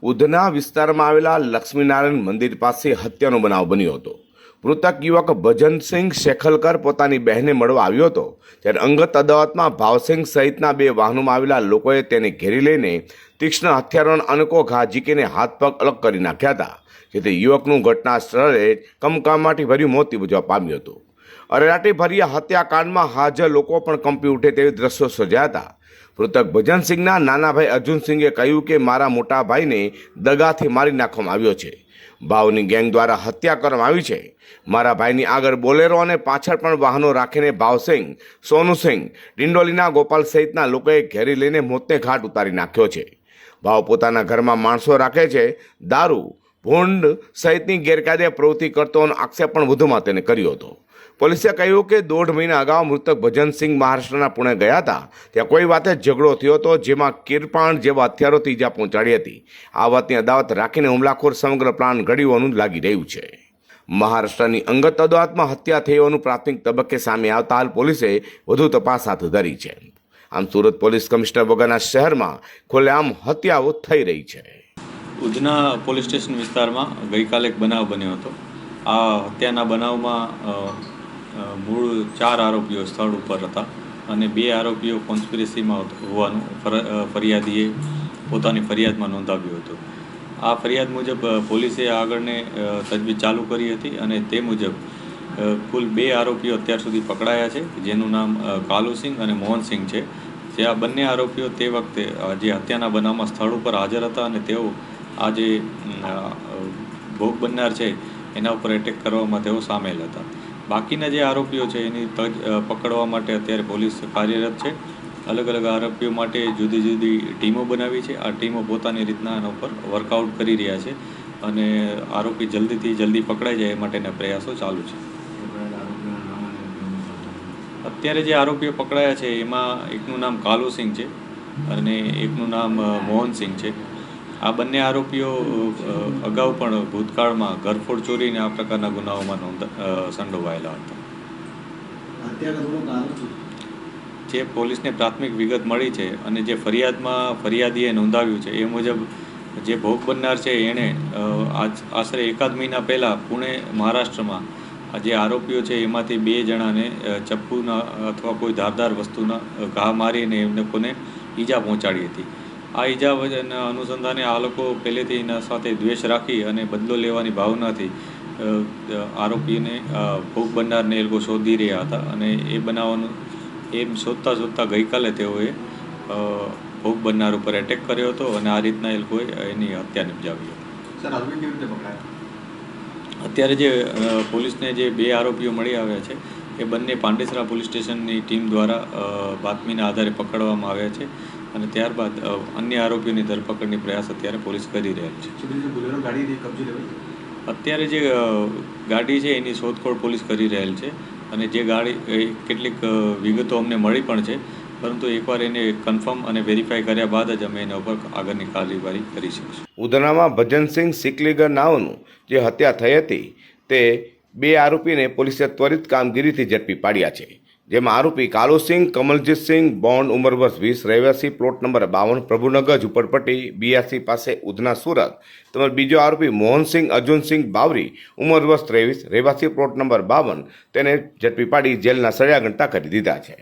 ઉધના વિસ્તારમાં આવેલા લક્ષ્મીનારાયણ મંદિર પાસે હત્યાનો બનાવ બન્યો હતો। મૃતક યુવક ભજનસિંહ શેખલકર પોતાની બહેનને મળવા આવ્યો હતો, ત્યારે અંગત અદાવતમાં ભાવસિંહ સહિતના 2 વાહનોમાં આવેલા લોકોએ તેને ઘેરી લઈને તીક્ષ્ણ હથિયારોના અનેકો ઘા ઝીંકીને હાથ પગ અલગ કરી નાખ્યા હતા, જેથી યુવકનું ઘટના સ્થળે કમકમાટી ભર્યું મોત નિપજવા પામ્યું હતું। અરેરાટી ભર્યા હત્યાકાંડમાં હાજર લોકો પણ કંપી ઉઠે તેવી દ્રશ્યો સર્જાયા હતા। મૃતક ભજનસિંહના નાના ભાઈ અર્જુનસિંહે કહ્યું કે મારા મોટા ભાઈને દગાથી મારી નાખવામાં આવ્યો છે। ભાવની ગેંગ દ્વારા હત્યા કરવામાં આવી છે। મારા ભાઈની આગળ બોલેરો અને પાછળ પણ વાહનો રાખીને ભાવસિંહ, સોનુસિંહ, ડિંડોલીના ગોપાલ સહિતના લોકોએ ઘેરી લઈને મોતને ઘાટ ઉતારી નાખ્યો છે। ભાવ પોતાના ઘરમાં માણસો રાખે છે, દારૂ, ભૂંડ સહિતની ગેરકાયદે પ્રવૃત્તિ કરતો આક્ષેપ પણ વધુમાં તેને કર્યો હતો। પોલીસે કહ્યું કે 1.5 મહિના અગાઉ મૃતક ભજનસિંહ મહારાષ્ટ્રના પુણે ગયા હતા। ત્યાં કોઈ વાતે ઝઘડો થયો હતો, જેમાં કિરપાણ જેવા હથિયારોથી ઈજા પહોંચાડી હતી। આ વાતની અદાવત રાખીને હુમલાખોર સમગ્ર પ્લાન ઘડી હોવાનું લાગી રહ્યું છે। મહારાષ્ટ્રની અંગત અદાવતમાં હત્યા થઈ હોવાનું પ્રાથમિક તબક્કે સામે આવતા હાલ પોલીસે વધુ તપાસ હાથ ધરી છે। આમ સુરત પોલીસ કમિશનર વગરના શહેરમાં ખુલ્લેઆમ હત્યાઓ થઈ રહી છે। ઉધના પોલીસ સ્ટેશન વિસ્તારમાં ગઈકાલે એક બનાવ બન્યો હતો। આ હત્યાના બનાવમાં મૂળ 4 આરોપીઓ સ્થળ ઉપર હતા અને 2 આરોપીઓ કોન્સ્પિરસીમાં હોવાનું ફરિયાદીએ પોતાની ફરિયાદમાં નોંધાવ્યું હતું। આ ફરિયાદ મુજબ પોલીસે આગળને તજવીજ ચાલુ કરી હતી અને તે મુજબ કુલ 2 આરોપીઓ અત્યાર સુધી પકડાયા છે, જેનું નામ કાલુસિંહ અને મોહનસિંહ છે। જે આ બંને આરોપીઓ તે વખતે જે હત્યાના બનાવમાં સ્થળ ઉપર હાજર હતા અને તેઓ આ જે ભોગ બનનાર છે એના ઉપર એટેક કરવામાં તેઓ સામેલ હતા। બાકીના જે આરોપીઓ છે એની પકડવા માટે અત્યારે પોલીસ કાર્યરત છે। અલગ અલગ આરોપીઓ માટે જુદી જુદી ટીમો બનાવી છે। આ ટીમો પોતાની રીતના આના ઉપર વર્કઆઉટ કરી રહ્યા છે અને આરોપી જલ્દીથી જલ્દી પકડાઈ જાય એ માટેના પ્રયાસો ચાલુ છે। અત્યારે જે આરોપીઓ પકડાયા છે એમાં એકનું નામ કાલુસિંહ છે અને એકનું નામ મોહનસિંહ છે। આ બંને આરોપીઓ અગાઉ પણ ભૂતકાળમાં ઘરફોડ ચોરીને આ પ્રકારના ગુનાઓમાં સંડોવાયેલા હતા। જે પોલીસને પ્રાથમિક વિગત મળી છે અને જે ફરિયાદીએ નોંધાવ્યું છે એ મુજબ જે ભોગ બનનાર છે એણે આશરે 1 મહિના પહેલાં પુણે મહારાષ્ટ્રમાં જે આરોપીઓ છે એમાંથી 2 જણાને ચપ્પુના અથવા કોઈ ધારદાર વસ્તુના ઘા મારીને એમને કોને ઈજા પહોંચાડી હતી। આ ઈજાના અનુસંધાને આ લોકો પહેલેથી એના સાથે દ્વેષ રાખી અને બદલો લેવાની ભાવનાથી આરોપીને ભોગ બનનારને એ લોકો શોધી રહ્યા હતા અને એ બનાવવાનું એમ શોધતા ગઈકાલે તેઓએ ભોગ બનનાર ઉપર એટેક કર્યો હતો અને આ રીતના એ લોકોએ એની હત્યા નિપજાવી હતી। અત્યારે જે પોલીસને જે 2 આરોપીઓ મળી આવ્યા છે એ બંને પાંડેસરા પોલીસ સ્ટેશનની ટીમ દ્વારા બાતમીના આધારે પકડવામાં આવ્યા છે અને ત્યારબાદ અન્ય આરોપીઓની ધરપકડની પ્રયાસ અત્યારે પોલીસ કરી રહેલ છે। અત્યારે જે ગાડી છે એની શોધખોળ પોલીસ કરી રહેલ છે અને જે ગાડી કેટલીક વિગતો અમને મળી પણ છે, પરંતુ એકવાર એને કન્ફર્મ અને વેરીફાઈ કર્યા બાદ જ અમે એના ઉપર આગળની કાર્યવાહી કરી શકીશું। ઉધનામાં ભજનસિંહ સિકલીગર નાઓનું જે હત્યા થઈ હતી તે 2 આરોપીને પોલીસે ત્વરિત કામગીરીથી ઝડપી પાડ્યા છે, જેમાં આરોપી કાલુસિંહ કમલજીતસિંહ બોન્ડ ઉંમર વર્ષ 20 રહેવાસી પ્લોટ નંબર 52 પ્રભુનગર ઝુંપડપટ્ટી BRC પાસે ઉધના સુરત તેમજ બીજો આરોપી મોહનસિંહ અર્જુનસિંહ બાવરી ઉંમર વર્ષ 23 રહેવાસી પ્લોટ નંબર 52 તેને ઝડપી પાડી જેલના સળિયા ઘંટા કરી દીધા છે।